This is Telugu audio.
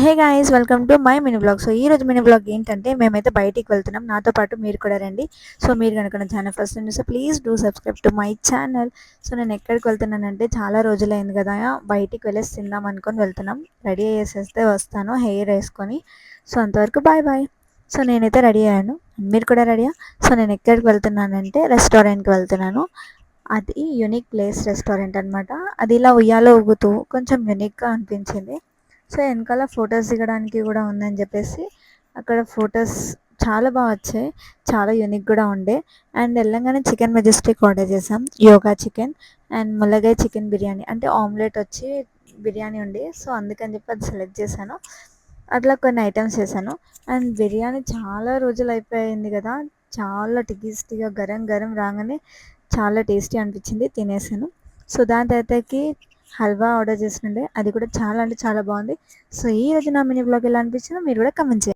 Hey guys, welcome to my mini blog. So ఈ రోజు మినీ బ్లాగ్ ఏంటంటే మేమైతే బయటికి వెళ్తున్నాం. నాతో పాటు మీరు కూడా రండి. సో మీరు కనుక నా ఛానల్ ఫస్ట్ టైం చూస్తే please do subscribe to my channel. So నేను ఎక్కడికి వెళ్తున్నానంటే చాలా రోజులైంది కదా, బయటికి వెళ్ళేసి తిందాం అనుకొని వెళ్తున్నాం. రెడీ అయ్యేసేస్తే వస్తాను హెయిర్ వేసుకొని. సో అంతవరకు బాయ్ బాయ్. సో నేనైతే రెడీ అయ్యాను, మీరు కూడా రెడీయా? సో నేను ఎక్కడికి వెళ్తున్నానంటే రెస్టారెంట్కి వెళ్తున్నాను. అది యూనిక్ ప్లేస్ రెస్టారెంట్ అనమాట. అది ఇలా ఉయ్యాలో ఊగుతూ కొంచెం యూనిక్గా అనిపించింది. సో వెనకాల ఫొటోస్ దిగడానికి కూడా ఉందని చెప్పేసి అక్కడ ఫొటోస్ చాలా బాగా వచ్చాయి, చాలా యూనిక్ కూడా ఉండే. అండ్ వెళ్ళంగానే చికెన్ మెజెస్టిక్ ఆర్డర్ చేసాం, యోగా చికెన్ అండ్ ముల్లగాయ చికెన్ బిర్యానీ, అంటే ఆమ్లెట్ వచ్చి బిర్యానీ ఉండి, సో అందుకని చెప్పి అది సెలెక్ట్ చేశాను. అట్లా కొన్ని ఐటమ్స్ చేశాను. అండ్ బిర్యానీ చాలా రోజులు అయిపోయింది కదా, చాలా టేస్టీగా గరం గరం రాగానే చాలా టేస్టీ అనిపించింది, తినేసాను. సో దాని తర్వాతకి హల్వా ఆర్డర్ చేస్తుండే, అది కూడా చాలా అంటే చాలా బాగుంది. సో ఈ రోజు నా మినీ బ్లాగ్ ఎలా అనిపించిందో మీరు కూడా కమెంట్ చేయండి.